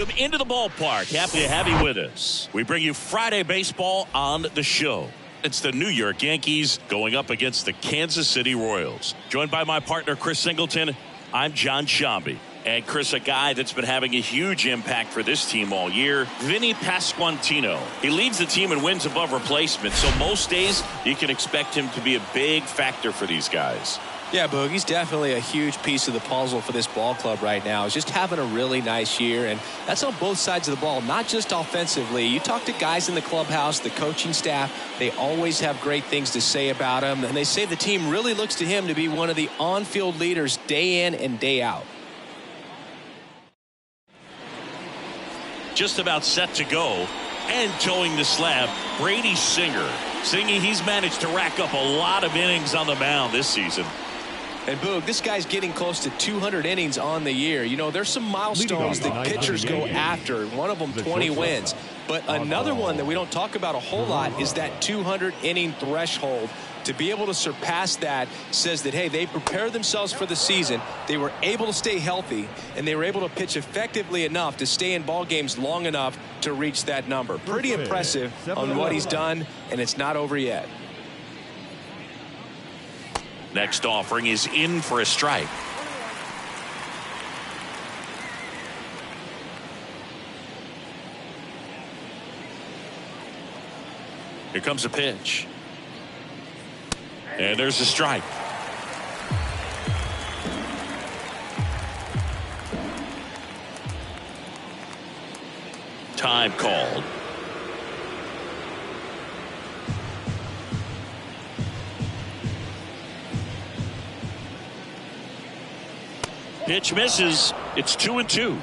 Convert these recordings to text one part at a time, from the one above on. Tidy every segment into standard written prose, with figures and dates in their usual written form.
Into the ballpark. Happy to have you with us. We bring you Friday baseball on the show. It's the New York Yankees going up against the Kansas City Royals. Joined by my partner, Chris Singleton, I'm John Shambi. And Chris, a guy that's been having a huge impact for this team all year, Vinny Pasquantino. He leads the team in wins above replacement, so most days you can expect him to be a big factor for these guys. Yeah, Boog, he's definitely a huge piece of the puzzle for this ball club right now. He's just having a really nice year, and that's on both sides of the ball, not just offensively. You talk to guys in the clubhouse, the coaching staff, they always have great things to say about him, and they say the team really looks to him to be one of the on-field leaders day in and day out. Just about set to go, and towing the slab, Brady Singer. Singy, he's managed to rack up a lot of innings on the mound this season. And Boog, this guy's getting close to 200 innings on the year. You know, there's some milestones that pitchers go after. One of them, 20 wins. But another one that we don't talk about a whole lot is that 200-inning threshold. To be able to surpass that says that, hey, they prepared themselves for the season. They were able to stay healthy, and they were able to pitch effectively enough to stay in ball games long enough to reach that number. Pretty impressive on what he's done, and it's not over yet. Next offering is in for a strike. Here comes a pitch. And there's a strike. Time called. Pitch misses. It's 2-2.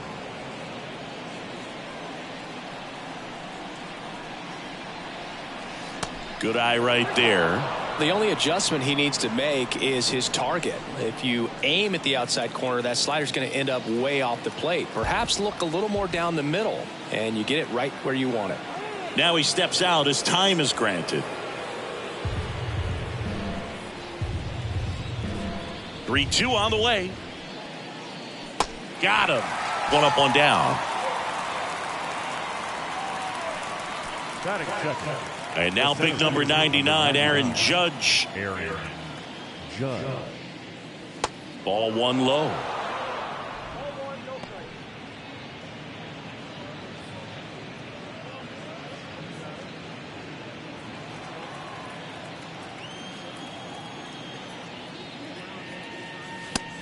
Good eye right there. The only adjustment he needs to make is his target. If you aim at the outside corner, that slider's going to end up way off the plate. Perhaps look a little more down the middle, and you get it right where you want it. Now he steps out as time is granted. 3-2 on the way. Got him. One up, one down. And now big number 99, Aaron Judge. Ball one low.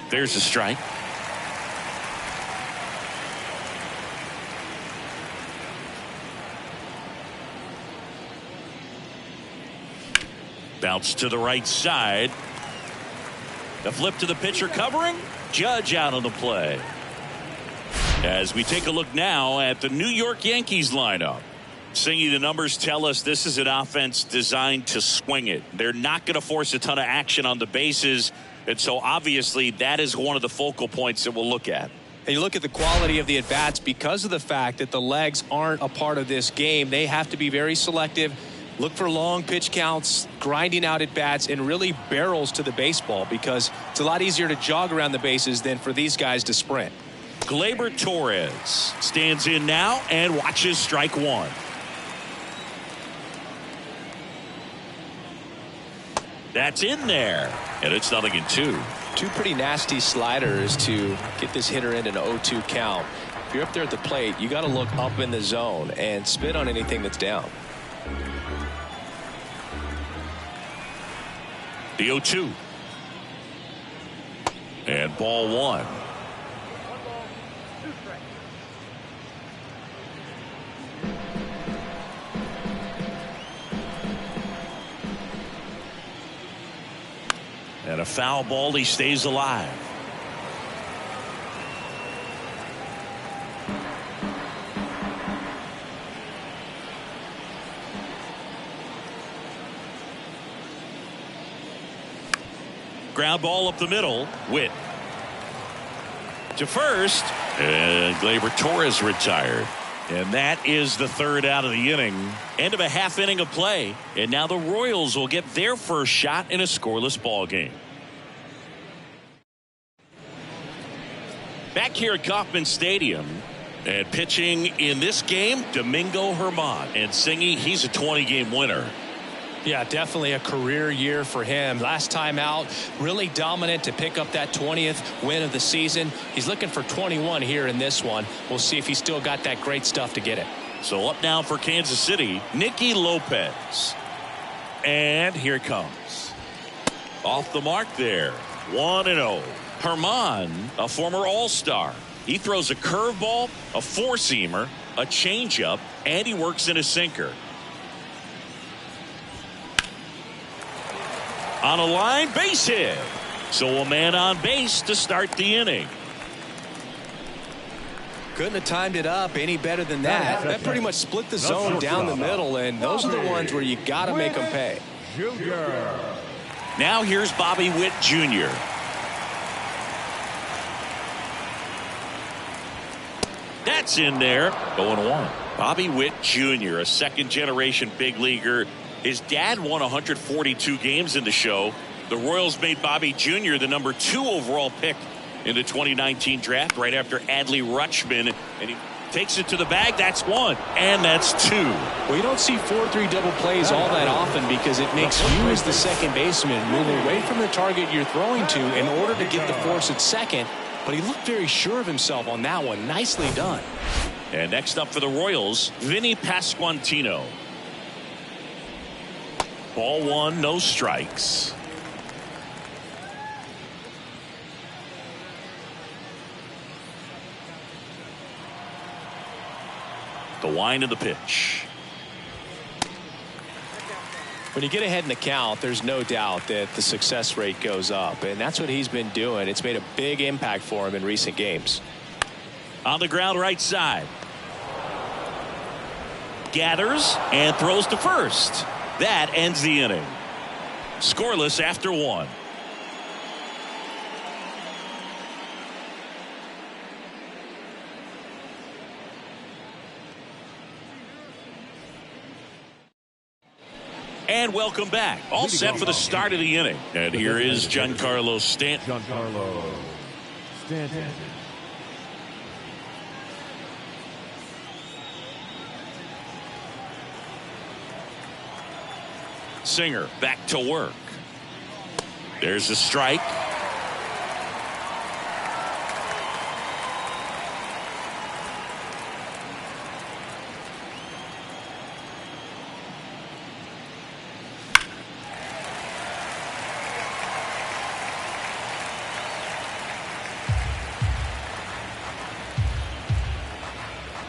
There's a strike. Bounce to the right side. The flip to the pitcher covering. Judge out on the play. As we take a look now at the New York Yankees lineup. Singy, the numbers tell us this is an offense designed to swing it. They're not going to force a ton of action on the bases. And so obviously that is one of the focal points that we'll look at. And you look at the quality of the at-bats because of the fact that the legs aren't a part of this game. They have to be very selective. Look for long pitch counts, grinding out at bats, and really barrels to the baseball because it's a lot easier to jog around the bases than for these guys to sprint. Gleyber Torres stands in now and watches strike one. That's in there, and it's 0-2. Two pretty nasty sliders to get this hitter in an 0-2 count. If you're up there at the plate, you got to look up in the zone and spit on anything that's down. The 0-2. And ball one. And a foul ball, he stays alive. Ground ball up the middle. Witt to first, and Gleyber Torres retired. And that is the third out of the inning. End of a half inning of play. And now the Royals will get their first shot in a scoreless ball game. Back here at Kauffman Stadium, And pitching in this game, Domingo Germán. And Singy, he's a 20-game winner. Yeah, definitely a career year for him. Last time out, really dominant to pick up that 20th win of the season. He's looking for 21 here in this one. We'll see if he's still got that great stuff to get it. So up now for Kansas City, Nicky Lopez. And here it comes. Off the mark there. 1-0. Germán, a former All-Star. He throws a curveball, a four-seamer, a changeup, and he works in a sinker. On a line, base hit. So a man on base to start the inning. Couldn't have timed it up any better than that. That pretty much split the zone down the middle, and those are the ones where you got to make them pay. Now here's Bobby Witt Jr. That's in there. 0-1. Bobby Witt Jr., a second-generation big leaguer. His dad won 142 games in the show. The Royals made Bobby Jr. the number 2 overall pick in the 2019 draft right after Adley Rutschman. And he takes it to the bag. That's 1. And that's 2. Well, you don't see 4-3 double plays all that often because it makes you as the second baseman move away from the target you're throwing to in order to get the force at second. But he looked very sure of himself on that one. Nicely done. And next up for the Royals, Vinny Pasquantino. Ball 1, no strikes. The wind of the pitch. When you get ahead in the count, there's no doubt that the success rate goes up, and that's what he's been doing. It's made a big impact for him in recent games. On the ground right side. Gathers and throws to first. That ends the inning. Scoreless after 1. And welcome back. All set for the start of the inning. And here is Giancarlo Stanton. Singer back to work. There's a strike.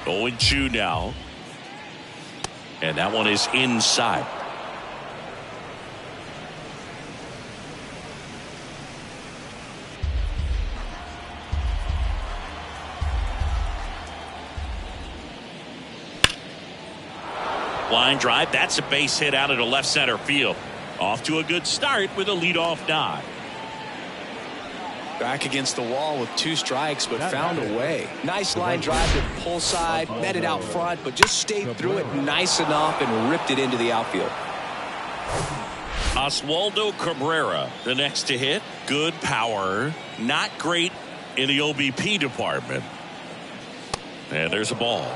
Going 2 now. And that one is inside. Line drive. That's a base hit out of the left center field. Off to a good start with a leadoff dive. Back against the wall with 2 strikes, but found a way. Nice line drive to pull side, met it out front, but just stayed through it nice enough and ripped it into the outfield. Oswaldo Cabrera, the next to hit. Good power. Not great in the OBP department. And there's a ball.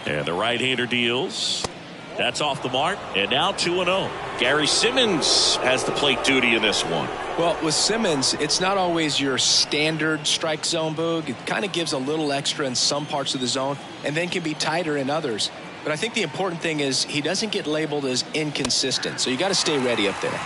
And the right-hander deals. That's off the mark. And now 2-0. Gary Simmons has the plate duty in this one. Well, with Simmons, it's not always your standard strike zone, Boog. It kind of gives a little extra in some parts of the zone and then can be tighter in others. But I think the important thing is he doesn't get labeled as inconsistent. So you got to stay ready up there.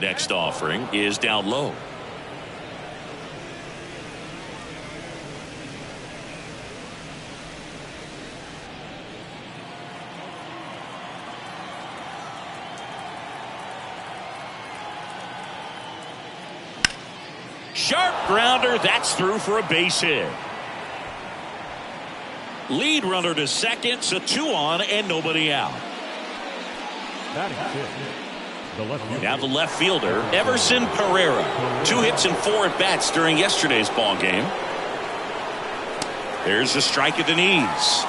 Next offering is down low. Sharp grounder. That's through for a base hit. Lead runner to second, so 2 on and nobody out. Now the left fielder, Everson Pereira. 2 hits and 4 at bats during yesterday's ball game. There's a strike at the knees.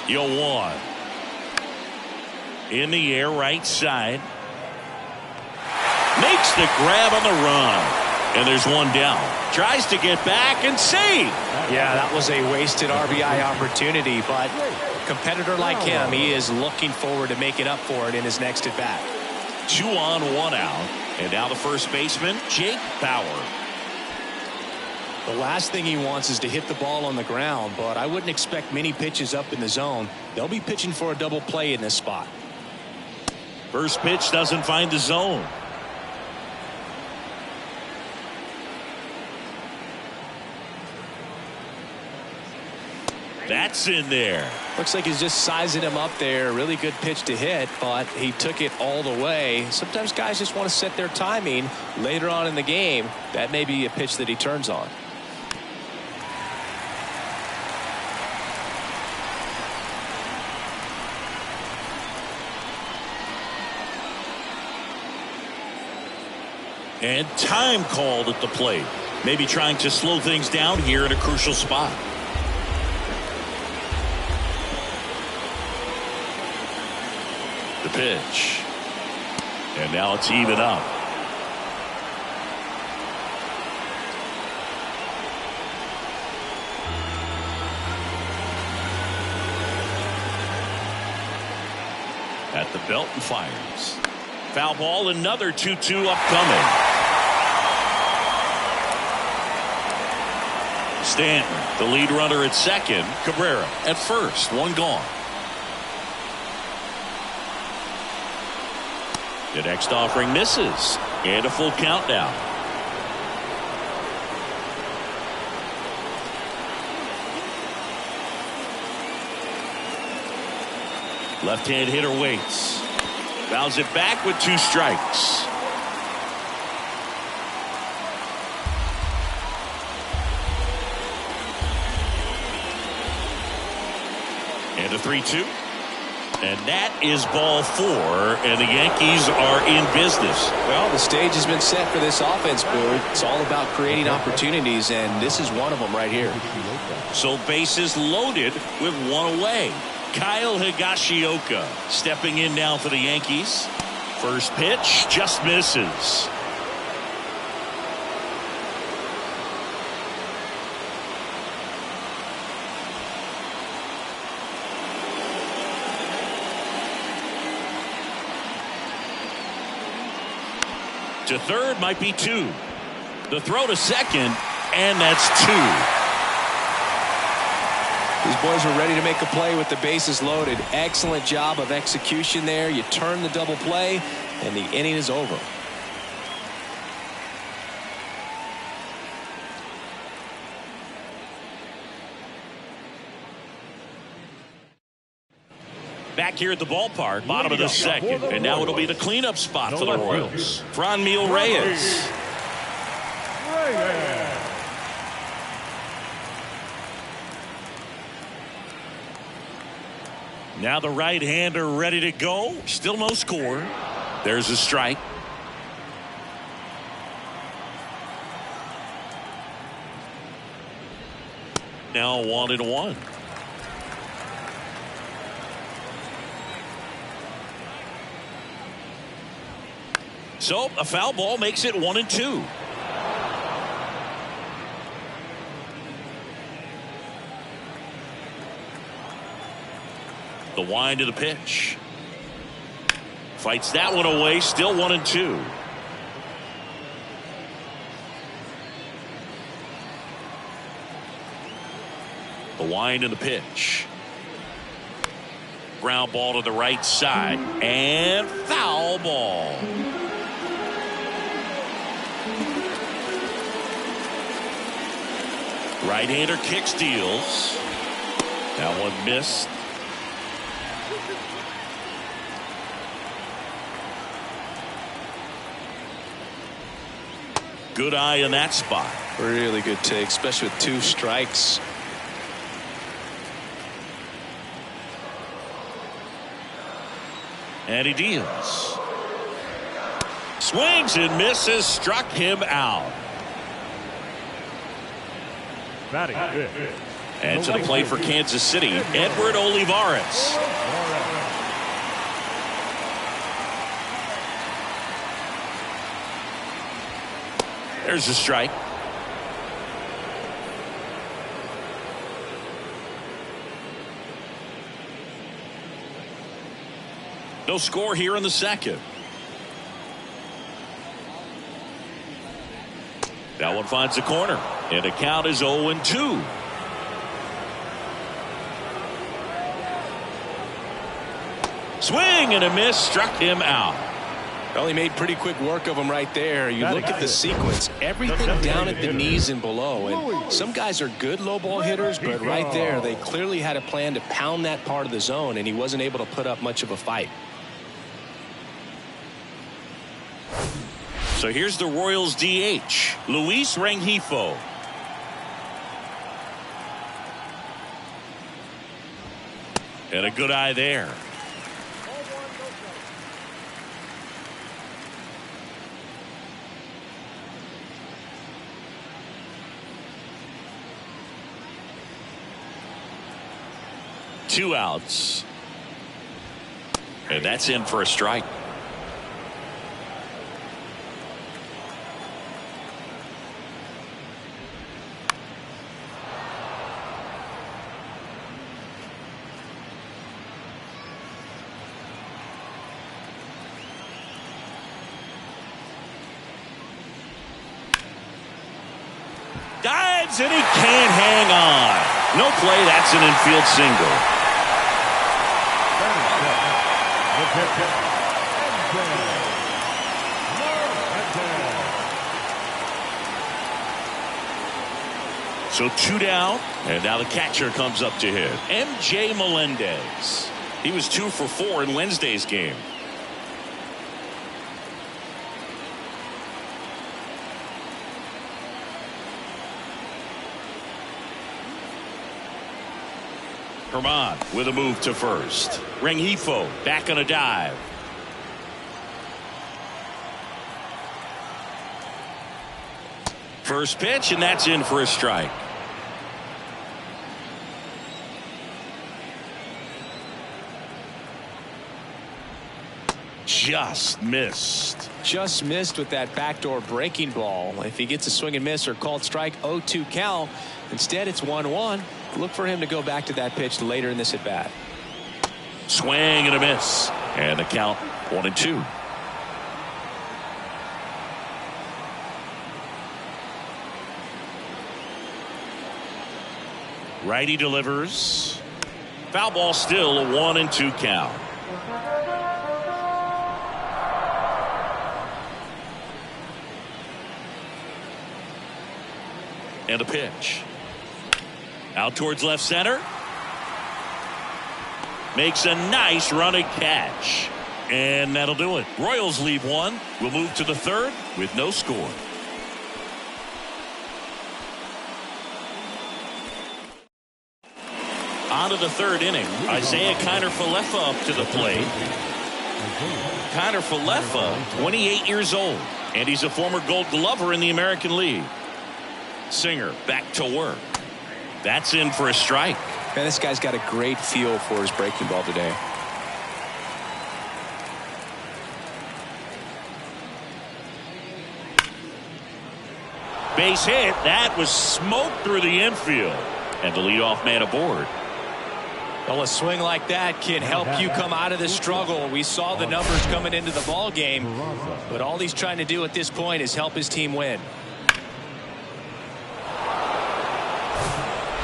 Yo, 1. In the air, right side. Makes the grab on the run. And there's 1 down. Tries to get back and save. Yeah, that was a wasted RBI opportunity, but a competitor like him, he is looking forward to making up for it in his next at bat. 2 on, 1 out. And now the first baseman, Jake Bauer. The last thing he wants is to hit the ball on the ground, but I wouldn't expect many pitches up in the zone. They'll be pitching for a double play in this spot. First pitch doesn't find the zone. That's in there. Looks like he's just sizing him up there. Really good pitch to hit, but he took it all the way. Sometimes guys just want to set their timing later on in the game. That may be a pitch that he turns on. And time called at the plate. Maybe trying to slow things down here in a crucial spot. The pitch. And now it's even up. At the belt and fires. Foul ball, another 2-2 upcoming. Stanton, the lead runner at second. Cabrera at first. 1 gone. The next offering misses. And a full count now. Left-hand hitter waits. Fouls it back with 2 strikes. And a 3-2. And that is ball 4, and the Yankees are in business. Well, the stage has been set for this offense, Boo. It's all about creating opportunities, and this is one of them right here. So bases loaded with 1 away. Kyle Higashioka stepping in now for the Yankees. First pitch just misses. To third might be 2. The throw to second, and that's 2. These boys are ready to make a play with the bases loaded. Excellent job of execution there. You turn the double play, and the inning is over. Back here at the ballpark, bottom of the second. And now it'll be the cleanup spot for the Royals. Franmil Reyes. Now the right-hander ready to go. Still no score. There's a strike. Now 1-1. So a foul ball makes it 1-2. The wind of the pitch. Fights that one away. Still 1-2. The wind of the pitch. Ground ball to the right side. And foul ball. Right-hander kick steals. That one missed. Good eye in that spot. Really good take, especially with 2 strikes. And he deals. Swings and misses, struck him out. And to the plate for Kansas City, Edward Olivares. There's a strike. No score here in the second. That one finds the corner, and the count is 0-2. Swing and a miss, struck him out. Well, he made pretty quick work of him right there. You look at the sequence, everything down at the knees and below. And some guys are good low ball hitters, but right there, they clearly had a plan to pound that part of the zone, and he wasn't able to put up much of a fight. So here's the Royals DH, Luis Rengifo. And a good eye there. Two outs. And that's in for a strike. Dives and he can't hang on. No play. That's an infield single. So 2 down, and now the catcher comes up to hit. MJ Melendez. He was 2 for 4 in Wednesday's game. Herman with a move to first. Rengifo back on a dive. First pitch, and that's in for a strike. Just missed. Just missed with that backdoor breaking ball. If he gets a swing and miss or called strike, 0-2 count. Instead, it's 1-1. Look for him to go back to that pitch later in this at bat. Swing and a miss, and the count 1-2. Righty delivers. Foul ball, still a 1-2 count. And a pitch. Out towards left center. Makes a nice running catch. And that'll do it. Royals leave 1. We'll move to the 3rd with no score. On to the 3rd inning. Isaiah Kiner-Falefa up to the plate. Kiner-Falefa, 28 years old, and he's a former Gold Glover in the American League. Singer back to work. That's in for a strike. Man, this guy's got a great feel for his breaking ball today. Base hit. That was smoked through the infield. And the leadoff man aboard. Well, a swing like that can help you come out of the struggle. We saw the numbers coming into the ball game, but all he's trying to do at this point is help his team win.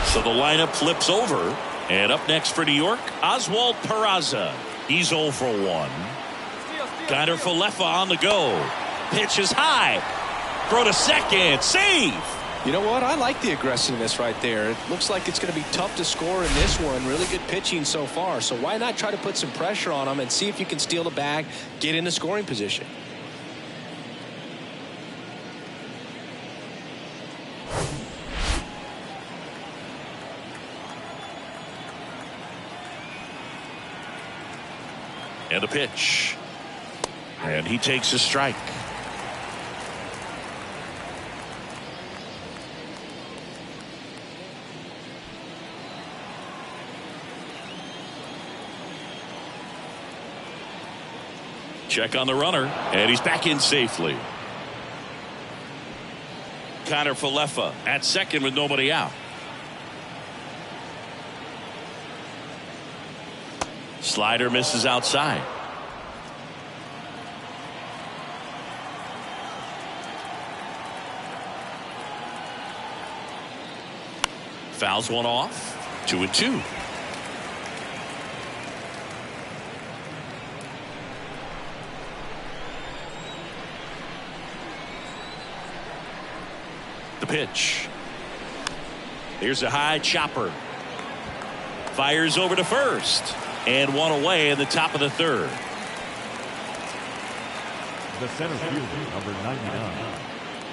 So the lineup flips over, and up next for New York, Oswald Peraza. He's 0 for 1. Kiner-Falefa on the go. Pitch is high. Throw to second. Save. You know what? I like the aggressiveness right there. It looks like it's going to be tough to score in this one. Really good pitching so far. So why not try to put some pressure on him and see if you can steal the bag, get into scoring position. And a pitch. And he takes a strike. Check on the runner, and he's back in safely. Connor Falefa at second with nobody out. Slider misses outside. Fouls one off. 2-2. The pitch. Here's a high chopper. Fires over to first. And one away in the top of the third. The center fielder, number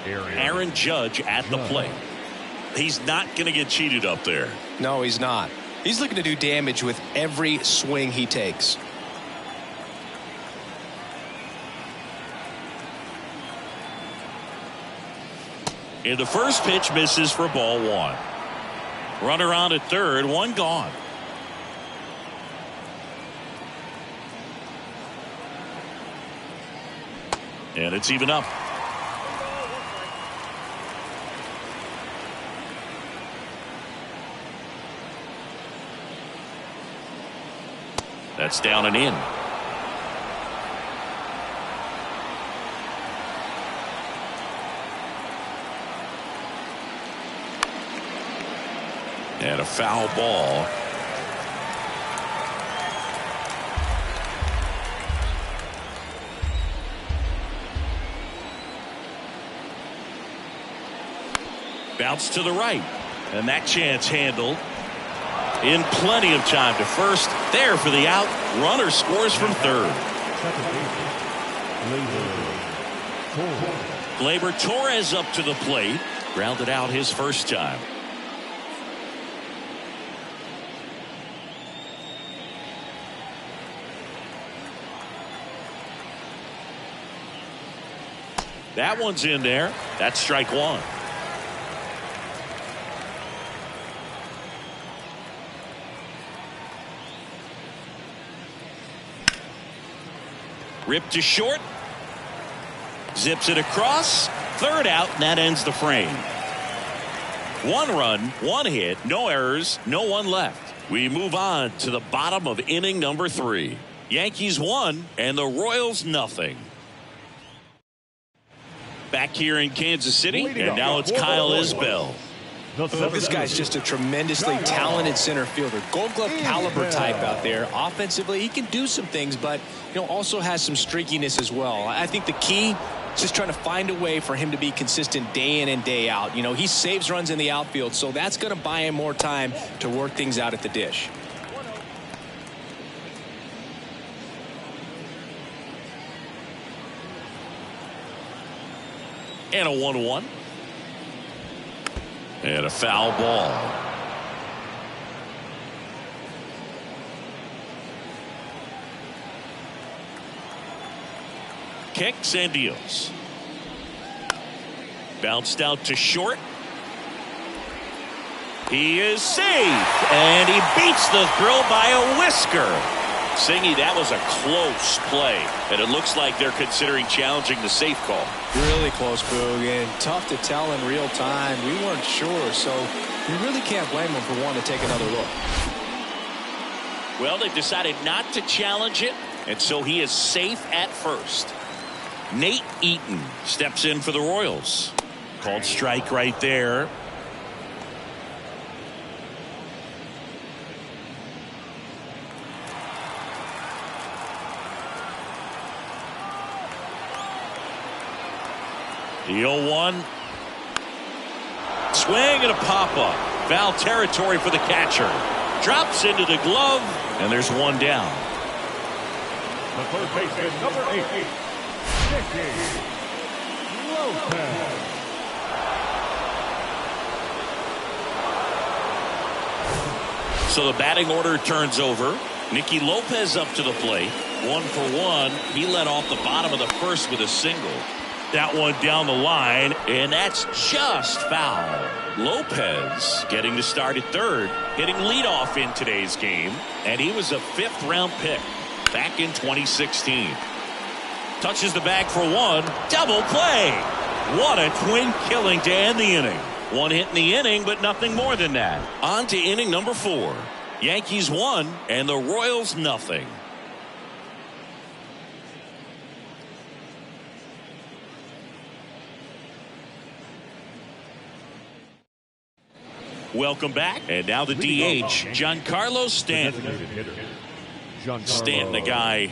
99, Aaron Judge at the plate. He's not going to get cheated up there. No, he's not. He's looking to do damage with every swing he takes. And the first pitch misses for ball one. Runner on at third, one gone. And it's even up. That's down and in. And a foul ball. Bounce to the right. And that chance handled in plenty of time to first. There for the out. Runner scores from third. Gleyber Torres up to the plate. Grounded out his first time. That one's in there. That's strike one. Ripped to short. Zips it across. Third out, and that ends the frame. One run, one hit, no errors, no one left. We move on to the bottom of inning number 3. Yankees 1 and the Royals nothing. Back here in Kansas City, and now it's Kyle Isbell. This guy's just a tremendously talented center fielder. Gold Glove caliber type out there. Offensively, he can do some things, but also has some streakiness as well. I think the key is just trying to find a way for him to be consistent day in and day out. He saves runs in the outfield, so that's going to buy him more time to work things out at the dish. And a 1-1. And a foul ball. Kicks and deals. Bounced out to short. He is safe. And he beats the throw by a whisker. Singy, that was a close play. And it looks like they're considering challenging the safe call. Really close, Boog, and tough to tell in real time. We weren't sure, so you really can't blame them for wanting to take another look. Well, they've decided not to challenge it, and so he is safe at first. Nate Eaton steps in for the Royals. Called strike right there. The 0-1. Swing and a pop-up. Foul territory for the catcher. Drops into the glove, and there's one down. The third baseman, number 8, Nicky Lopez. So the batting order turns over. Nicky Lopez up to the plate. 1 for 1. He led off the bottom of the first with a single. That one down the line, and that's just foul. Lopez getting to start at third, hitting leadoff in today's game, and he was a 5th-round pick back in 2016. Touches the bag for 1. Double play. What a twin killing to end the inning. 1 hit in the inning, but nothing more than that. On to inning number 4. Yankees 1 and the Royals nothing. Welcome back. And now the DH, Giancarlo Stanton. Stanton, a guy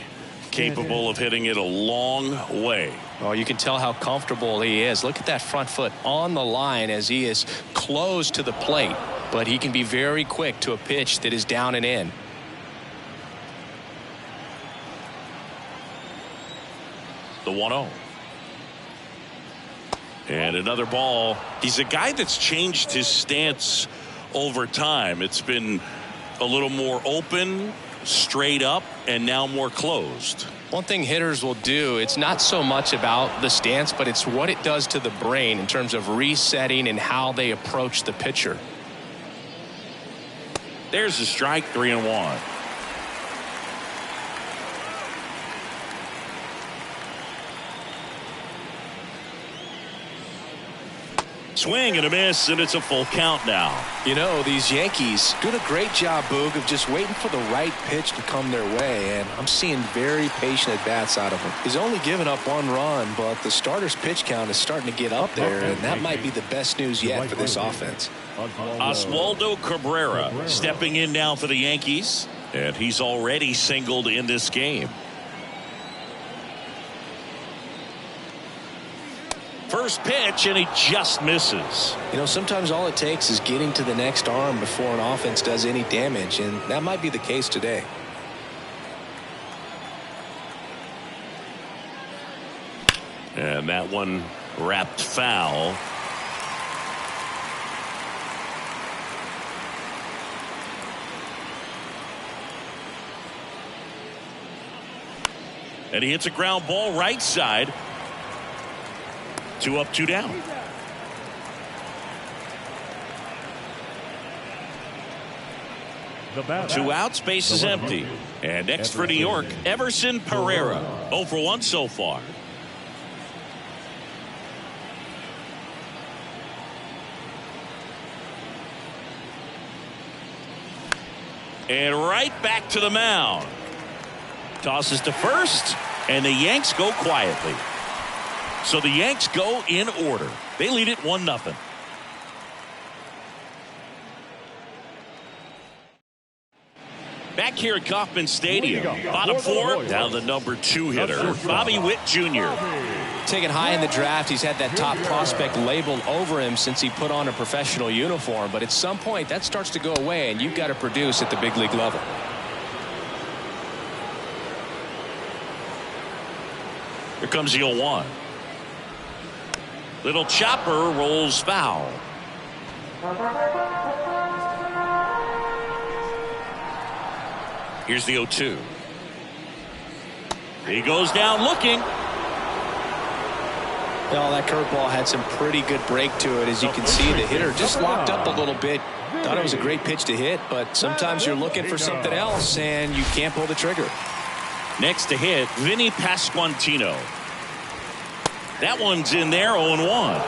capable of hitting it a long way. Oh, you can tell how comfortable he is. Look at that front foot on the line as he is close to the plate. But he can be very quick to a pitch that is down and in. The 1-0. And another ball. He's a guy that's changed his stance over time. It's been a little more open, straight up, and now more closed. One thing hitters will do, it's not so much about the stance, but it's what it does to the brain in terms of resetting and how they approach the pitcher. There's a strike, 3-1. Swing and a miss, and it's a full count now. You know, these Yankees doing a great job, Boog, of just waiting for the right pitch to come their way, and I'm seeing very patient at-bats out of him. He's only given up 1 run, but the starter's pitch count is starting to get up there, and that might be the best news yet for this offense. Oswaldo Cabrera stepping in now for the Yankees, and he's already singled in this game. First pitch, and he just misses. You know, sometimes all it takes is getting to the next arm before an offense does any damage, and that might be the case today. And that one wrapped foul. And he hits a ground ball right side. 2 up, 2 down. Two outs, base is empty. And next for New York, Everson Pereira. 0 for 1 so far. And right back to the mound. Tosses to first, and the Yanks go quietly. So the Yanks go in order. They lead it 1-0. Back here at Kauffman Stadium, bottom 4, down the number 2 hitter, Bobby Witt Jr. Taken high in the draft, he's had that top prospect labeled over him since he put on a professional uniform. But at some point, that starts to go away, and you've got to produce at the big league level. Here comes the 0-1. Little chopper rolls foul. Here's the 0-2. He goes down looking. Well, that curveball had some pretty good break to it. As you can see, the hitter just locked up a little bit. Thought it was a great pitch to hit, but sometimes you're looking for something else and you can't pull the trigger. Next to hit, Vinny Pasquantino. That one's in there, 0-1.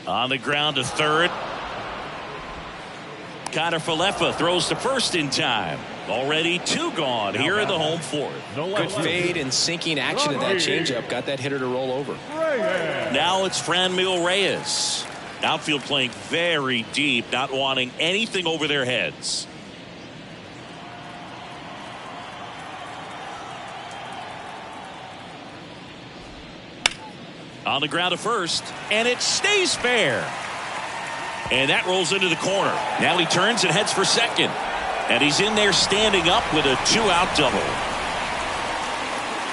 On the ground to third. Connor Falefa throws to first in time. Already 2 gone here in the home 4th. Good fade and sinking action of that changeup. Got that hitter to roll over. Now it's Franmil Reyes. Outfield playing very deep, not wanting anything over their heads. On the ground to first, and it stays fair. And that rolls into the corner. Now he turns and heads for second. And he's in there standing up with a 2-out double.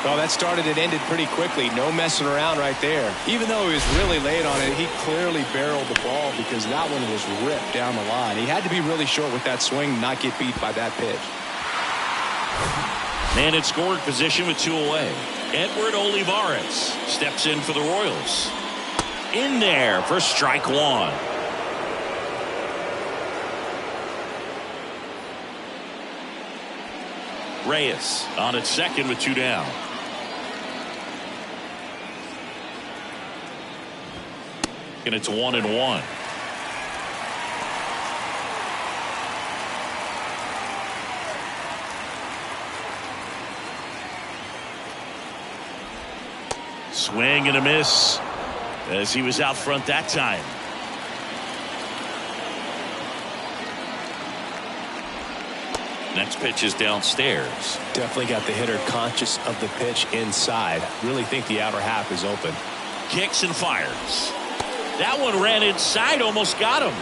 Well, that started and ended pretty quickly. No messing around right there. Even though he was really late on it, he clearly barreled the ball because that one was ripped down the line. He had to be really short with that swing, not get beat by that pitch. Man in scoring position with 2 away. Edward Olivares steps in for the Royals. In there for strike 1. Reyes on at second with 2 down. And it's 1-1. Swing and a miss as he was out front that time. Next pitch is downstairs. Definitely got the hitter conscious of the pitch inside. Really think the outer half is open. Kicks and fires. That one ran inside, almost got him.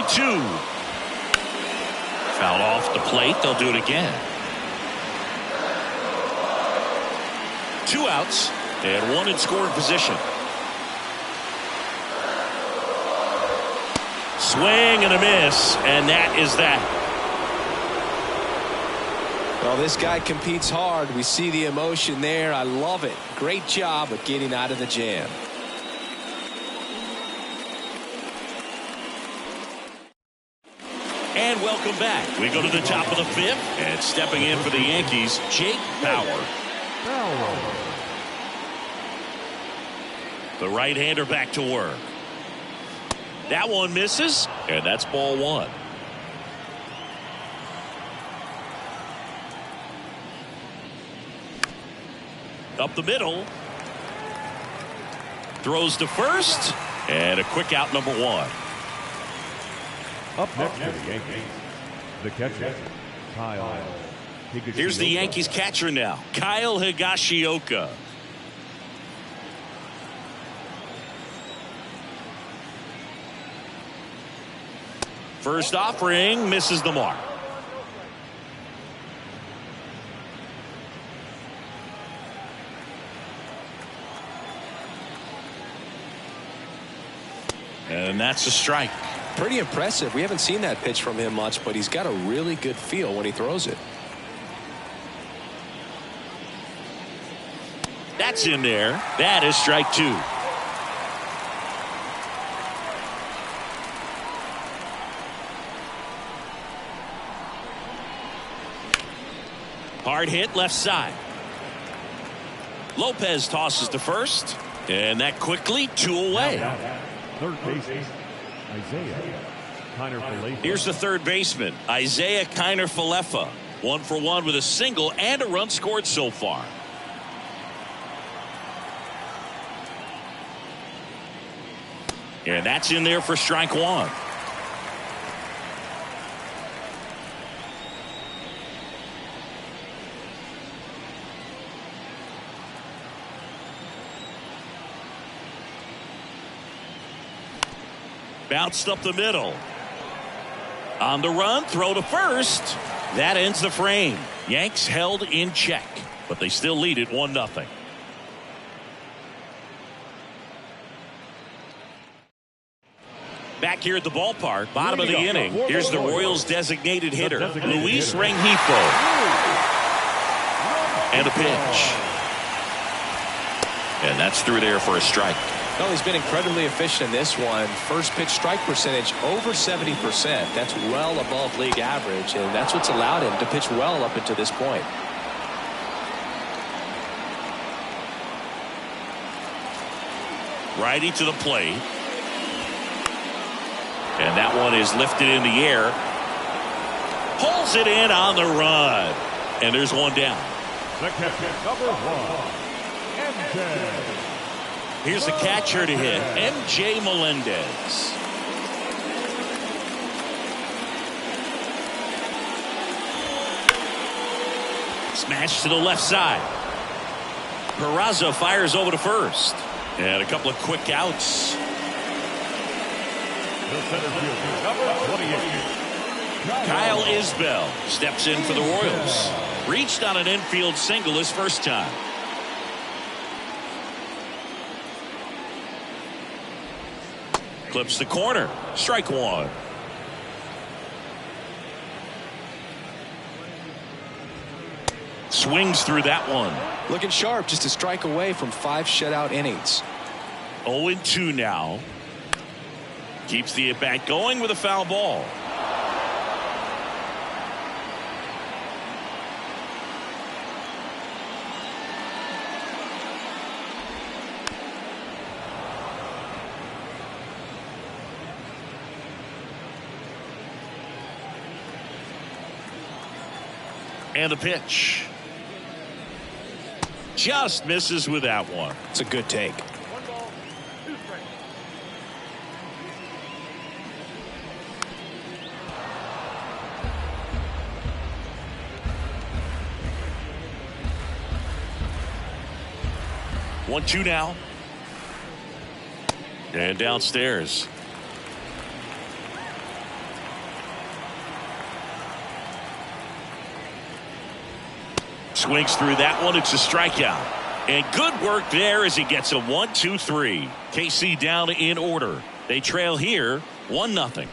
Two. Foul off the plate. They'll do it again. 2 outs and 1 in scoring position. Swing and a miss, and that is that. Well, this guy competes hard. We see the emotion there. I love it. Great job of getting out of the jam. And welcome back. We go to the top of the 5th, and stepping in for the Yankees, Jake Bauer. The right-hander back to work. That one misses, and that's ball 1. Up the middle. Throws to first, and a quick out, number 1. Up next for the Yankees, the catcher, Kyle Higashioka. Here's the Yankees catcher now, Kyle Higashioka. First offering misses the mark. And that's a strike. Pretty impressive. We haven't seen that pitch from him much, but he's got a really good feel when he throws it. That's in there. That is strike 2. Hard hit left side. Lopez tosses to first, and that quickly 2 away. Third baseman, Isaiah Kiner-Falefa. Here's the third baseman, Isaiah Kiner-Falefa. 1 for 1 with a single and a run scored so far. And that's in there for strike 1. Bounced up the middle. On the run, throw to first. That ends the frame. Yanks held in check, but they still lead it 1-0. Back here at the ballpark, bottom of the inning. Here's the Royals' designated hitter, Luis Rengifo. And a pitch. And that's through there for a strike. Well, he's been incredibly efficient in this one. First pitch strike percentage over 70%. That's well above league average, and that's what's allowed him to pitch well up until this point. Righty to the plate. And that one is lifted in the air. Pulls it in on the run. And there's one down. The catcher, number 1, MJ. Here's the catcher to hit, MJ Melendez. Smash to the left side. Peraza fires over to first. And a couple of quick outs. The center fielder, number 28. Kyle Isbell steps in for the Royals. Reached on an infield single his first time. Clips the corner. Strike one. Swings through that one. Looking sharp, just a strike away from 5 shutout innings. 0-2 now. Keeps the at-bat going with a foul ball. And the pitch. Just misses with that one. It's a good take. One, two now. And downstairs. Swings through that one. It's a strikeout. And good work there as he gets a 1-2-3. KC down in order. They trail here 1-0.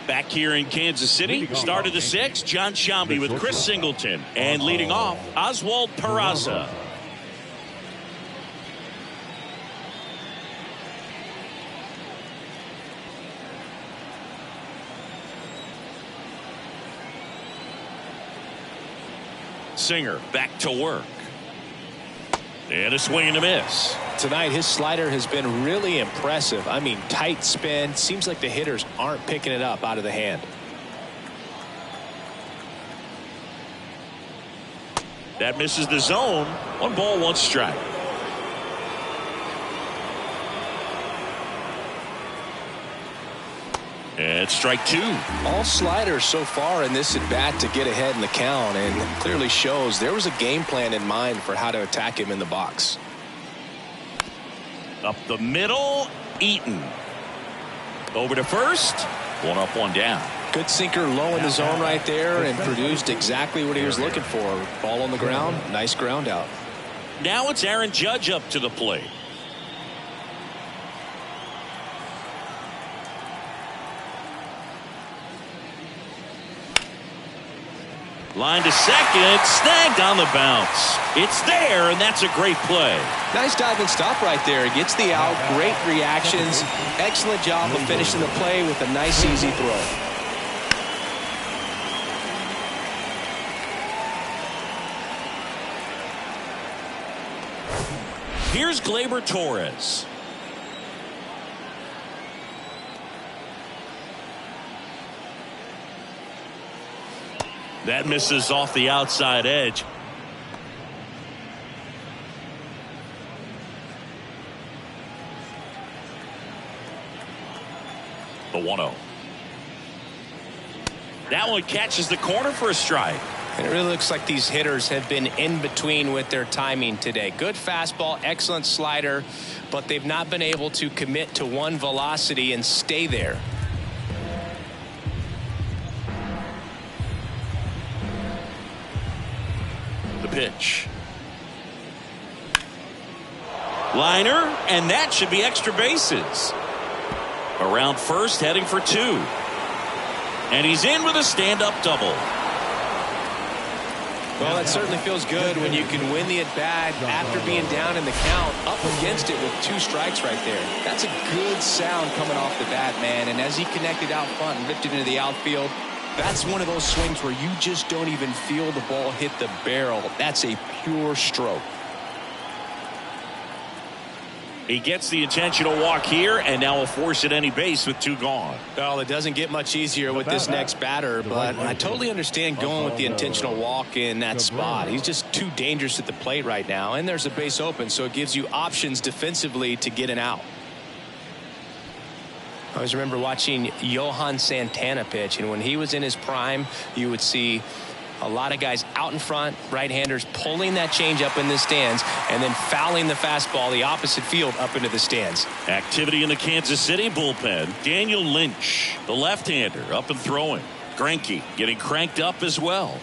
Back here in Kansas City, start of the 6th, John Shambi with Chris Singleton. And leading off, Oswald Peraza. Singer back to work. And a swing and a miss. Tonight his slider has been really impressive. I mean, tight spin. Seems like the hitters aren't picking it up out of the hand. That misses the zone. 1 ball, 1 strike. And strike 2. All sliders so far in this at bat to get ahead in the count, and it clearly shows there was a game plan in mind for how to attack him in the box. Up the middle, Eaton. Over to first. 1 up, 1 down. Good sinker low in the zone right there and produced exactly what he was looking for. Ball on the ground, nice ground out. Now it's Aaron Judge up to the plate. Line to second, snagged on the bounce. It's there, and that's a great play. Nice dive and stop right there. Gets the out, great reactions. Excellent job of finishing the play with a nice, easy throw. Here's Gleyber Torres. That misses off the outside edge. The 1-0. That one catches the corner for a strike. It really looks like these hitters have been in between with their timing today. Good fastball, excellent slider, but they've not been able to commit to one velocity and stay there. The pitch. Liner, and that should be extra bases. Around first, heading for 2. And he's in with a stand-up double. Well, that certainly feels good when you can win the at-bat after being down in the count, up against it with 2 strikes right there. That's a good sound coming off the bat, man. And as he connected out front and ripped it into the outfield, that's one of those swings where you just don't even feel the ball hit the barrel. That's a pure stroke. He gets the intentional walk here, and now will force at any base with 2 gone. Well, it doesn't get much easier with this next batter, but I totally understand going with the intentional walk in that spot. He's just too dangerous at the plate right now, and there's a base open, so it gives you options defensively to get an out. I always remember watching Johan Santana pitch, and when he was in his prime, you would see a lot of guys out in front, right-handers pulling that change up in the stands and then fouling the fastball the opposite field up into the stands. Activity in the Kansas City bullpen. Daniel Lynch, the left-hander, up and throwing. Greinke getting cranked up as well.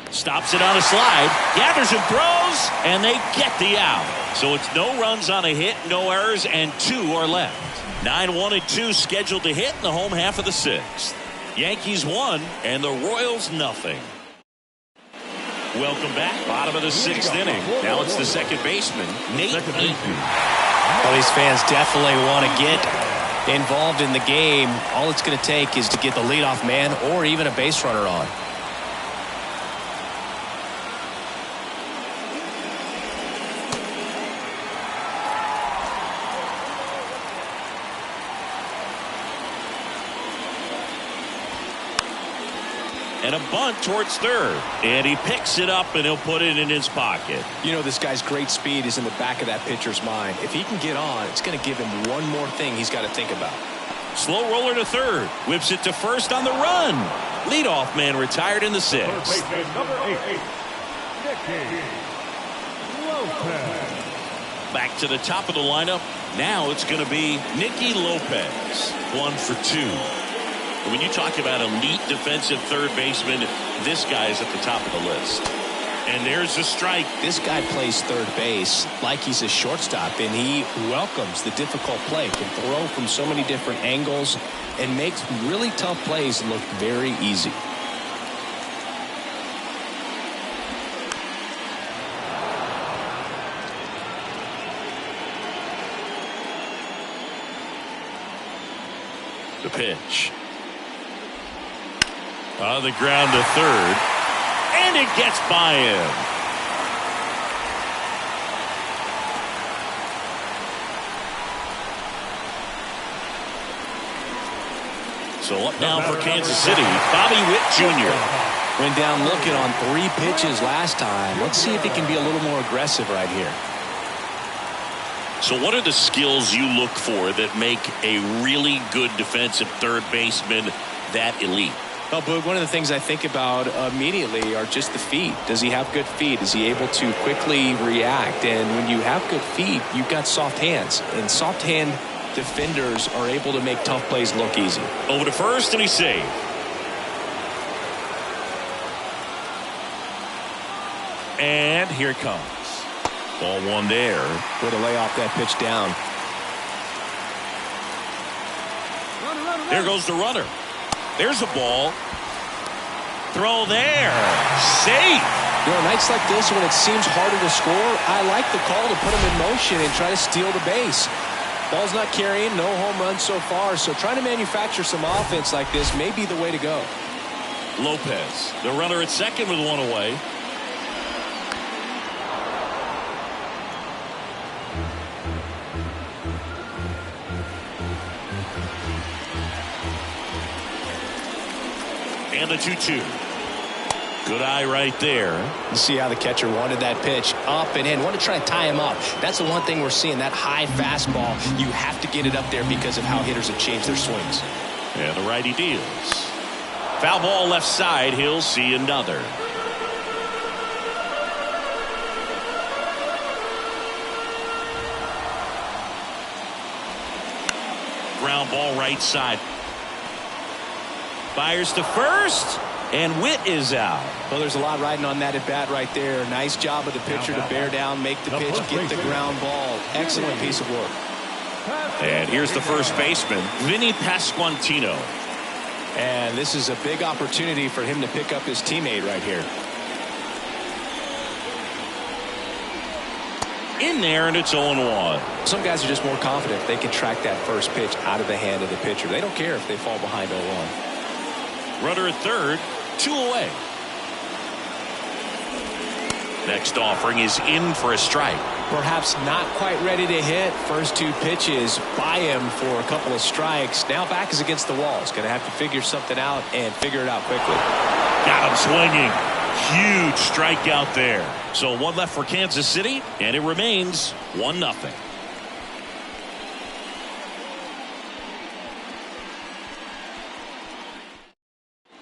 Stops it on a slide, gathers and throws, and they get the out. So it's no runs on a hit, no errors, and 2 are left. 9-1-2 scheduled to hit in the home half of the 6th. Yankees 1 and the Royals nothing. Welcome back. Bottom of the 6th inning. Now it's the second baseman, Nate Eaton. Well, these fans definitely want to get involved in the game. All it's going to take is to get the leadoff man or even a base runner on. And a bunt towards third. And he picks it up and he'll put it in his pocket. You know, this guy's great speed is in the back of that pitcher's mind. If he can get on, it's going to give him one more thing he's got to think about. Slow roller to third. Whips it to first on the run. Leadoff man retired in the 6th. Number 8, Nicky Lopez. Back to the top of the lineup. Now it's going to be Nicky Lopez. 1 for 2. When you talk about elite defensive third baseman, this guy's at the top of the list. And there's a strike. This guy plays third base like he's a shortstop, and he welcomes the difficult play. Can throw from so many different angles and makes really tough plays look very easy. The pitch. On the ground to third. And it gets by him. So up now for Kansas City, Bobby Witt Jr. Went down looking on 3 pitches last time. Let's see if he can be a little more aggressive right here. So what are the skills you look for that make a really good defensive third baseman that elite? Well, Boog, one of the things I think about immediately are just the feet. Does he have good feet? Is he able to quickly react? And when you have good feet, you've got soft hands. And soft hand defenders are able to make tough plays look easy. Over to first, and he's safe. And here it comes. Ball 1 there. Way to lay off that pitch down. There goes the runner. There's a ball. Throw there. Safe. You know, nights like this when it seems harder to score, I like the call to put him in motion and try to steal the base. Ball's not carrying, no home runs so far, so trying to manufacture some offense like this may be the way to go. Lopez, the runner at second with 1 away. And the 2-2. Good eye right there. You see how the catcher wanted that pitch up and in. Want to try to tie him up. That's the one thing we're seeing, that high fastball. You have to get it up there because of how hitters have changed their swings. And the righty deals. Foul ball left side. He'll see another. Ground ball right side. Fires to first, and Witt is out. Well, there's a lot riding on that at bat right there. Nice job of the pitcher to bear down, make the pitch, get the ground ball. Excellent piece of work. And here's the first baseman, Vinny Pasquantino. And this is a big opportunity for him to pick up his teammate right here. In there, and it's 0-1. Some guys are just more confident they can track that first pitch out of the hand of the pitcher. They don't care if they fall behind 0-1. Runner at third, 2 away. Next offering is in for a strike. Perhaps not quite ready to hit. First 2 pitches by him for a couple of strikes. Now back is against the wall. He's going to have to figure something out and figure it out quickly. Got him swinging. Huge strikeout there. So 1 left for Kansas City, and it remains 1-0.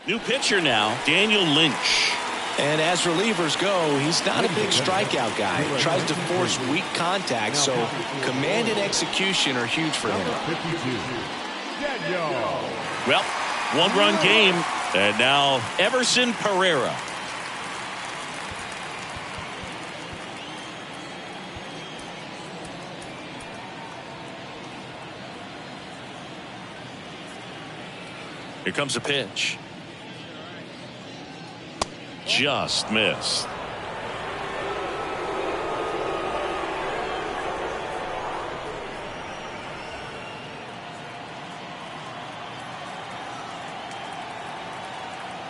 New pitcher now, Daniel Lynch. And as relievers go, he's not a big strikeout guy. He tries to force weak contact, so command and execution are huge for him. Well, one-run game, and now Everson Pereira. Here comes a pitch. Just missed.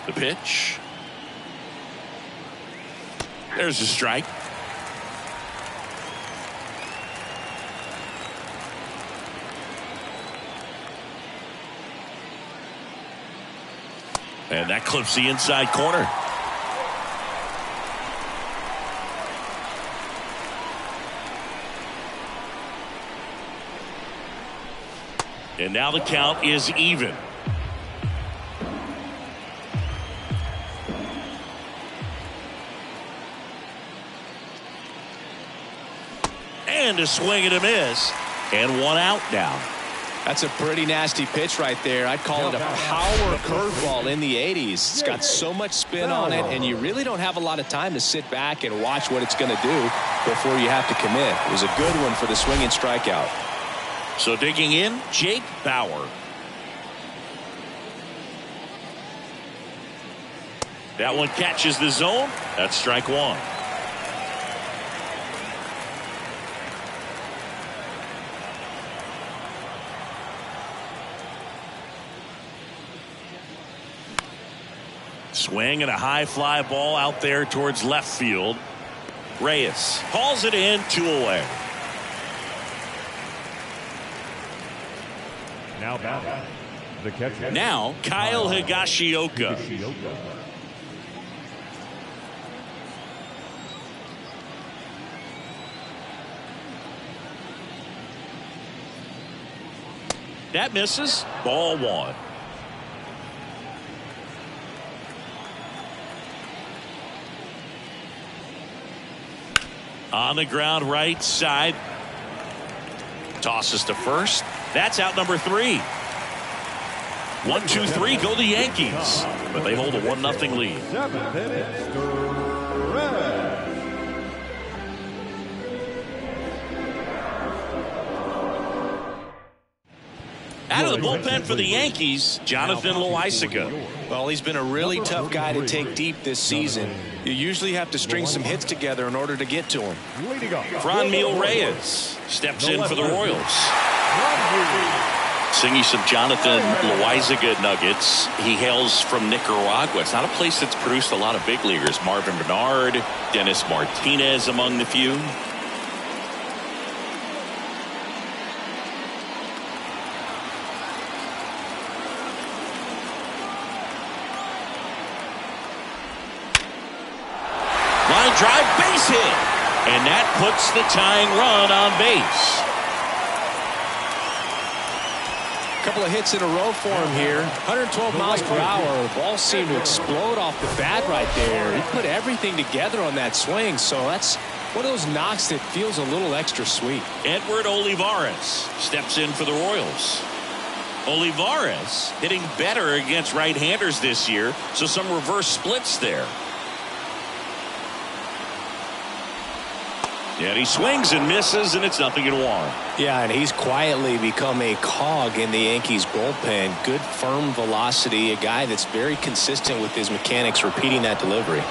The pitch. There's a strike. And that clips the inside corner. And now the count is even. And a swing and a miss. And one out now. That's a pretty nasty pitch right there. I'd call it a power curveball in the 80s. It's got so much spin on it, and you really don't have a lot of time to sit back and watch what it's going to do before you have to commit. It was a good one for the swinging strikeout. So digging in, Jake Bauer. That one catches the zone. That's strike one. Swing and a high fly ball out there towards left field. Reyes hauls it in, 2 away. Now batting, the catcher. Now Kyle Higashioka. That misses. Ball one. On the ground right side. Tosses to first. That's out number 3. 1, 2, 3 go the Yankees. But they hold a 1-0 lead. 7th inning, Perez. Out of the bullpen for the Yankees, Jonathan Loaisiga. Well, he's been a really tough guy to take deep this season. You usually have to string some hits together in order to get to him. Franmil Reyes steps in for the Royals. Singing some Jonathan Loaisiga nuggets. He hails from Nicaragua. It's not a place that's produced a lot of big leaguers. Marvin Bernard, Dennis Martinez among the few. Line drive, base hit. And that puts the tying run on base. Couple of hits in a row for him here. 112 miles per hour. The ball seemed to explode off the bat right there. He put everything together on that swing, so that's one of those knocks that feels a little extra sweet. Edward Olivares steps in for the Royals. Olivares hitting better against right-handers this year, so some reverse splits there. And he swings and misses, and it's 0-1. Yeah, and he's quietly become a cog in the Yankees bullpen. Good firm velocity, a guy that's very consistent with his mechanics, repeating that delivery.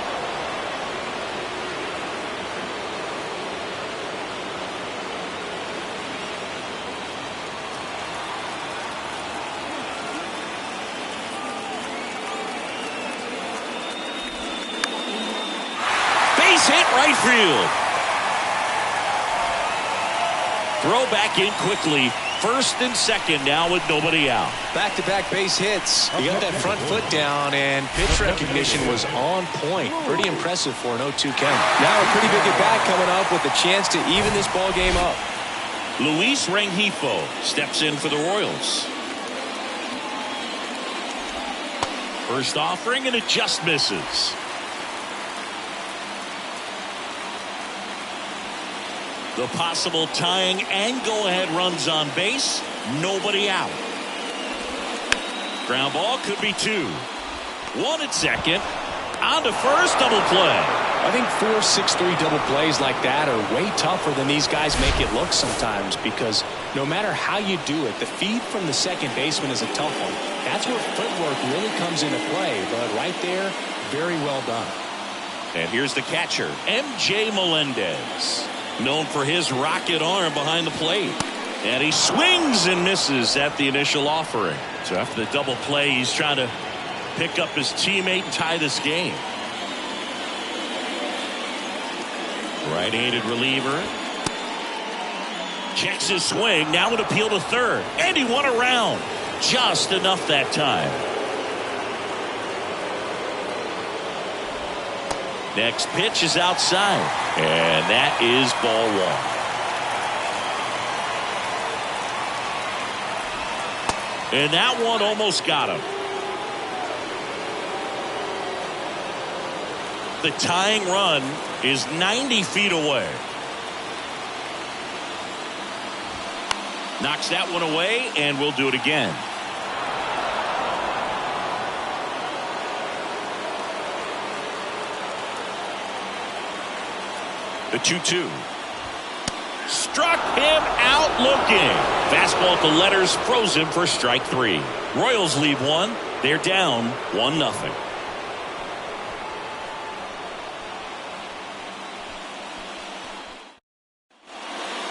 Base hit, right field. Throw back in quickly. First and second now with nobody out. Back-to-back base hits. He got that front foot down, and pitch recognition was on point. Pretty impressive for an 0-2 count. Now a pretty big at-bat coming up with a chance to even this ball game up. Luis Rengifo steps in for the Royals. First offering, and it just misses. The possible tying and go-ahead runs on base. Nobody out. Ground ball could be 2. 1 at second. On to first, double play. I think 4, 6, 3 double plays like that are way tougher than these guys make it look sometimes, because no matter how you do it, the feed from the second baseman is a tough one. That's where footwork really comes into play, but right there, very well done. And here's the catcher, M.J. Melendez, known for his rocket arm behind the plate. And he swings and misses at the initial offering. So after the double play, he's trying to pick up his teammate and tie this game. Right-handed reliever. Checks his swing. Now an appeal to third. And he won around. Just enough that time. Next pitch is outside. And that is ball 1. And that one almost got him. The tying run is 90 feet away. Knocks that one away, and we'll do it again. The 2-2. Struck him out looking. Fastball at the letters, froze him for strike 3. Royals lead 1. They're down 1-0.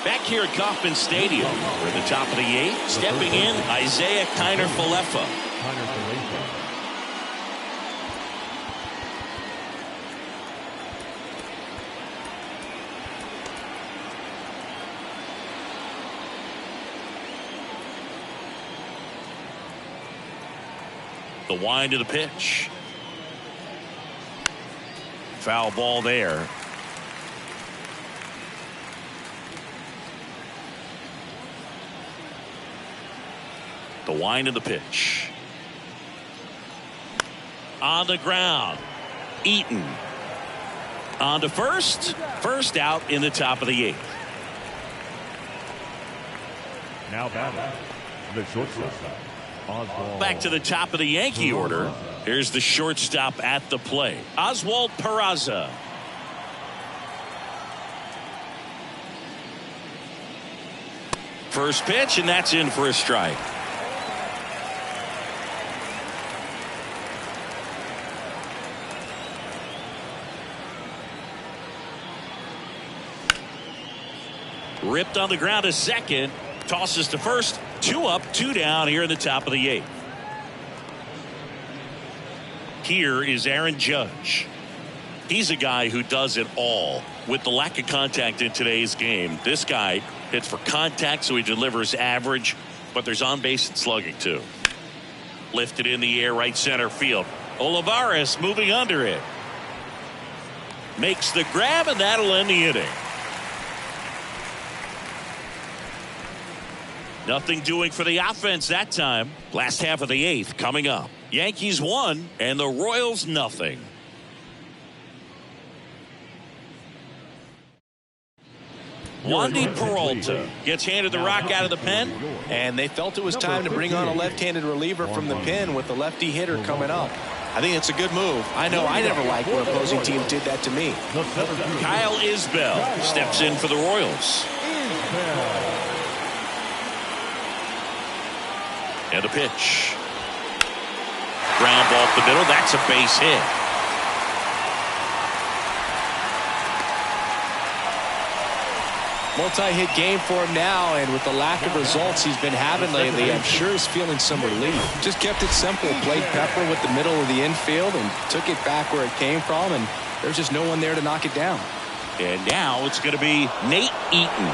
Back here at Kauffman Stadium, we're at the top of the 8th. Stepping in, Isaiah Kiner-Falefa. The wind of the pitch. Foul ball there. The wind of the pitch. On the ground. Eaton. On to first. First out in the top of the 8th. Now batting, the shortstop. Back to the top of the Yankee order. Here's the shortstop at the plate, Oswald Peraza. First pitch, and that's in for a strike. Ripped on the ground to second. Tosses to first. 2 up, 2 down here in the top of the 8th. Here is Aaron Judge. He's a guy who does it all. With the lack of contact in today's game, this guy hits for contact, so he delivers average, but there's on base and slugging too. Lifted in the air, right center field. Olivares moving under it. Makes the grab, and that'll end the inning. Nothing doing for the offense that time. Last half of the 8th coming up. Yankees 1 and the Royals nothing. Wandy Peralta gets handed the rock out of the pen. And they felt it was time to bring on a left-handed reliever from the pen with the lefty hitter coming up. I think it's a good move. I know I never liked when opposing teams did that to me. Kyle Isbell steps in for the Royals. And a pitch. Ground ball up the middle. That's a base hit. Multi-hit game for him now, and with the lack of results he's been having lately, I'm sure he's feeling some relief. Just kept it simple. Played pepper with the middle of the infield and took it back where it came from, and there's just no one there to knock it down. And now it's going to be Nate Eaton.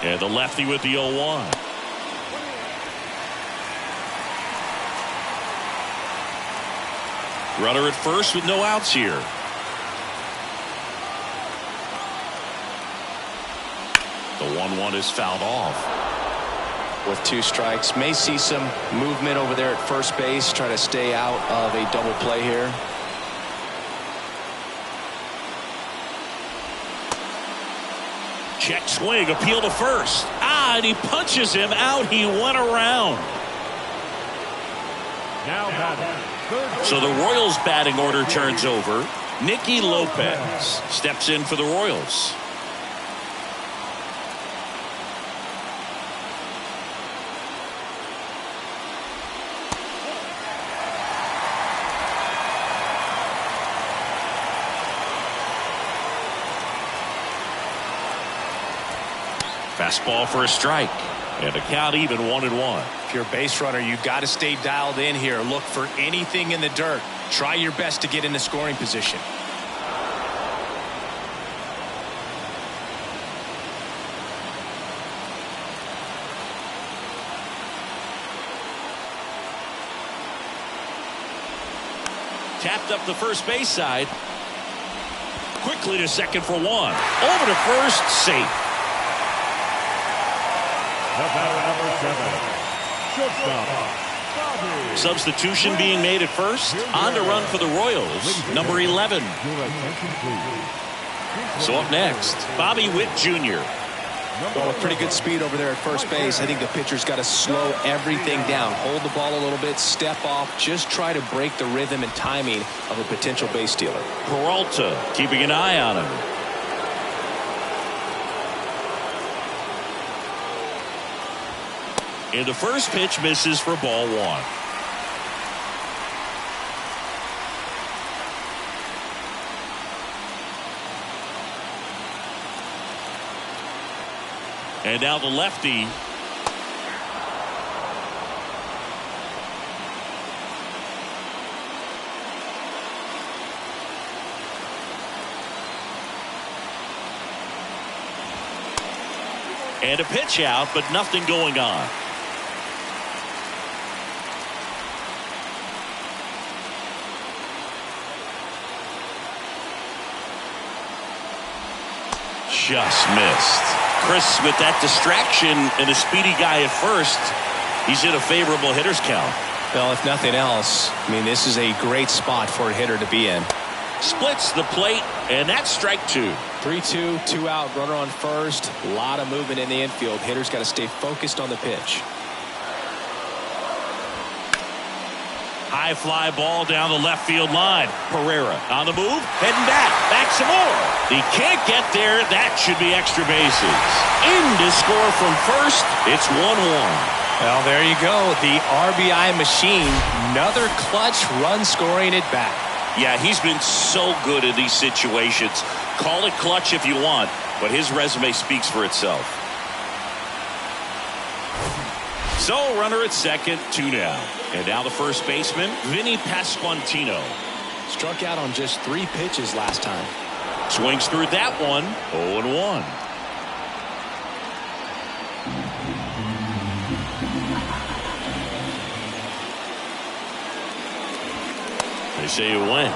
And the lefty with the 0-1. Runner at first with no outs here. one is fouled off. With 2 strikes, may see some movement over there at first base, try to stay out of a double play here. Check swing, appeal to first. And he punches him out. He went around. Now batting, third. So the Royals batting order turns over. Nicky Lopez steps in for the Royals. Fastball for a strike. And a count even 1-1. If you're a base runner, you've got to stay dialed in here. Look for anything in the dirt. Try your best to get into scoring position. Tapped up the first base side. Quickly to second for 1. Over to first, safe. The batter, number 7, shortstop. Substitution being made at first. On to run for the Royals, number 11. So up next, Bobby Witt Jr. Well, with pretty good speed over there at first base, I think the pitcher's got to slow everything down. Hold the ball a little bit, step off, just try to break the rhythm and timing of a potential base stealer. Peralta keeping an eye on him. And the first pitch misses for ball 1. And now the lefty. And a pitch out, but nothing going on. Just missed. Chris, with that distraction and a speedy guy at first, he's in a favorable hitter's count. Well, if nothing else, I mean, this is a great spot for a hitter to be in. Splits the plate, and that's strike 2. 3-2, 2 out, runner on first. A lot of movement in the infield. Hitter's got to stay focused on the pitch. High fly ball down the left field line. Pereira on the move, heading back some more. He can't get there. That should be extra bases. In to score from first. It's 1-1. Well, there you go. The RBI machine. Another clutch run scoring it back. Yeah, he's been so good in these situations. Call it clutch if you want, but his resume speaks for itself. So, runner at second, 2 down. And now the first baseman, Vinny Pasquantino. Struck out on just 3 pitches last time. Swings through that one, 0-1. They say you win.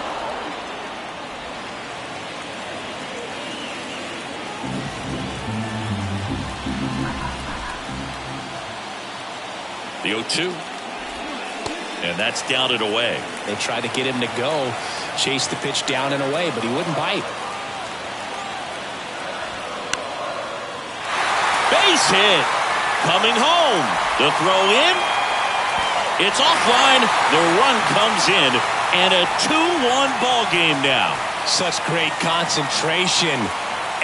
The 0-2. And that's down and away. They tried to get him to go, chase the pitch down and away, but he wouldn't bite. Base hit. Coming home. The throw in. It's offline. The run comes in. And a 2-1 ball game now. Such great concentration.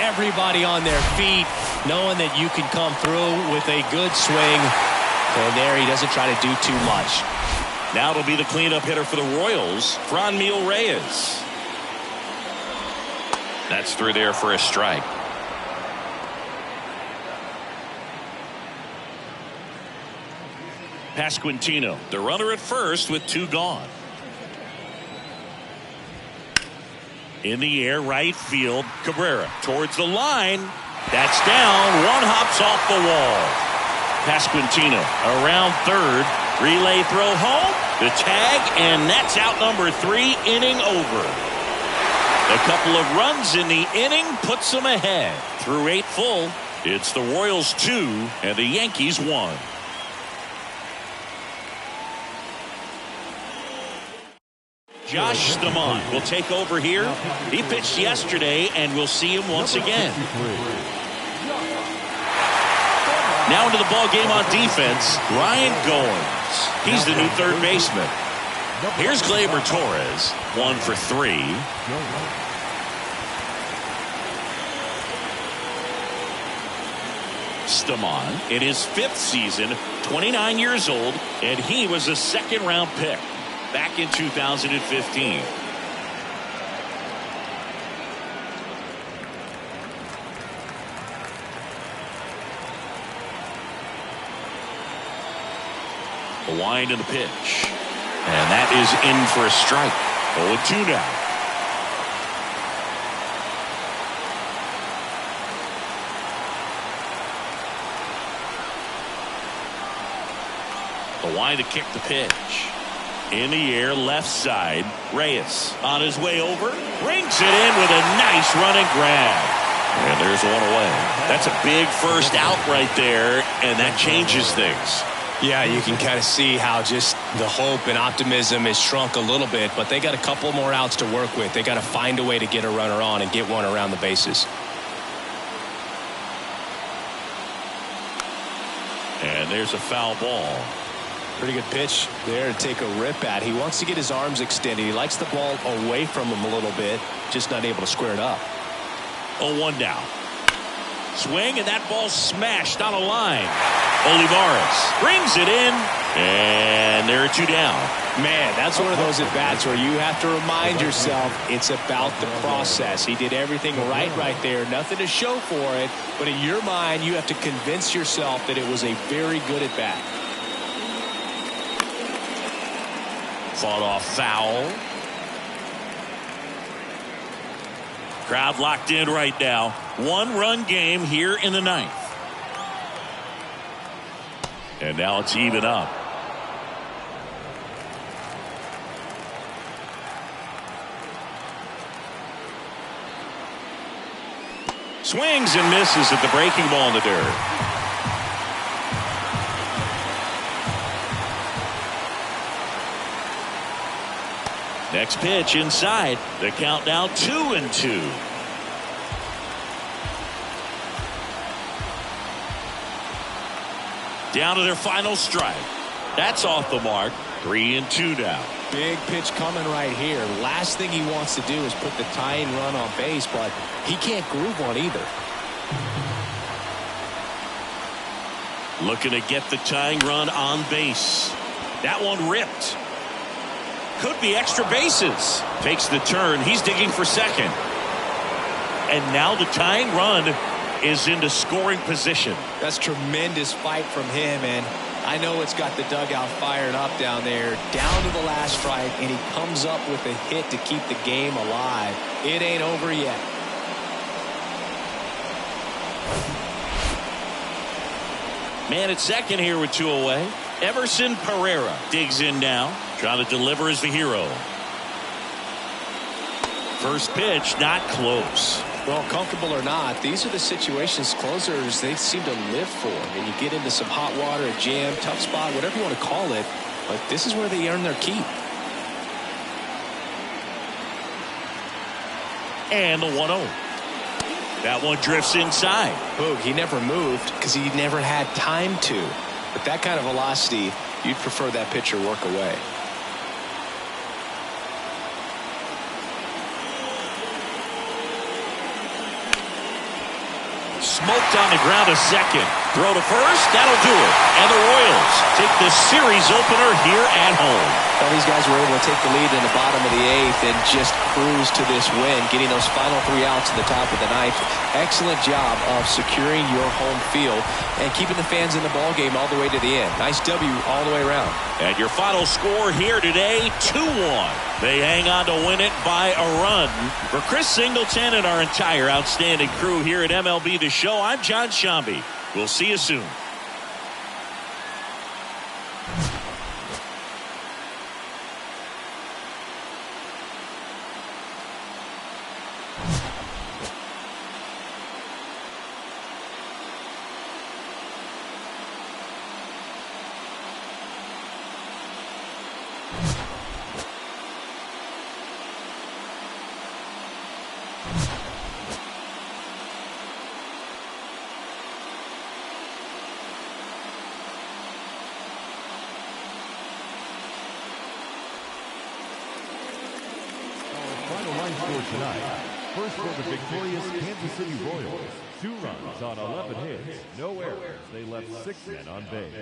Everybody on their feet, knowing that you can come through with a good swing. And there he doesn't try to do too much. Now it'll be the cleanup hitter for the Royals, Franmil Reyes. That's through there for a strike. Pasquantino, the runner at first with 2 gone. In the air, right field, Cabrera towards the line. That's down. 1 hops off the wall. Pasquantino around third. Relay throw home. The tag, and that's out number 3, inning over. A couple of runs in the inning puts them ahead. Through 8 full, It's the Royals 2 and the Yankees 1. Josh Stamon will take over here. He pitched yesterday, and we'll see him once again. Now into the ball game on defense, Ryan Goins. He's the new third baseman. Here's Gleyber Torres, 1 for 3. Stamon in his 5th season, 29 years old, and he was a second-round pick back in 2015. The wind and the pitch. And that is in for a strike. 0-2 now. The wind to kick the pitch. In the air, left side. Reyes on his way over. Rings it in with a nice running grab. And there's one away. That's a big first out right there, and that changes things. Yeah, you can kind of see how just the hope and optimism is shrunk a little bit, but they got a couple more outs to work with. They got to find a way to get a runner on and get one around the bases. And there's a foul ball. Pretty good pitch there to take a rip at. He wants to get his arms extended. He likes the ball away from him a little bit, just not able to square it up. 0-1 now. Swing, and that ball smashed on a line. Olivares brings it in, and there are 2 down. Man, that's one of those at-bats where you have to remind yourself it's about the process. He did everything right there. Nothing to show for it, but in your mind, you have to convince yourself that it was a very good at-bat. Fought off foul. Crowd locked in right now. 1-run game here in the 9th. And now it's even up. Swings and misses at the breaking ball in the dirt. Next pitch inside. The count now 2-2. Down to their final strike. That's off the mark. 3-2 now. Big pitch coming right here. Last thing he wants to do is put the tying run on base, but he can't groove one either. Looking to get the tying run on base. That one ripped. Could be extra bases. Takes the turn. He's digging for second. And now the tying run is into scoring position. That's tremendous fight from him, and I know it's got the dugout fired up down there, down to the last strike, and he comes up with a hit to keep the game alive. It ain't over yet. Man at second here with 2 away. Everson Pereira digs in now, trying to deliver as the hero. First pitch, not close. Well, comfortable or not, these are the situations closers they seem to live for. And you get into some hot water, a jam, tough spot, whatever you want to call it, but this is where they earn their keep. And the 1-0. That one drifts inside. Boog, he never moved because he never had time to. But that kind of velocity, you'd prefer that pitcher work away. Smoked on the ground to second. Throw to first. That'll do it. And the Royals take the series opener here at home. Well, these guys were able to take the lead in the bottom of the 8th and just cruise to this win, getting those final 3 outs at the top of the 9th. Excellent job of securing your home field and keeping the fans in the ball game all the way to the end. Nice W all the way around. And your final score here today, 2-1. They hang on to win it by a run. For Chris Singleton and our entire outstanding crew here at MLB The Show, I'm John Shambi. We'll see you soon. final line score tonight. First for the victorious Kansas City Royals. 2 runs on 11 hits, no errors. They left 6 men on base.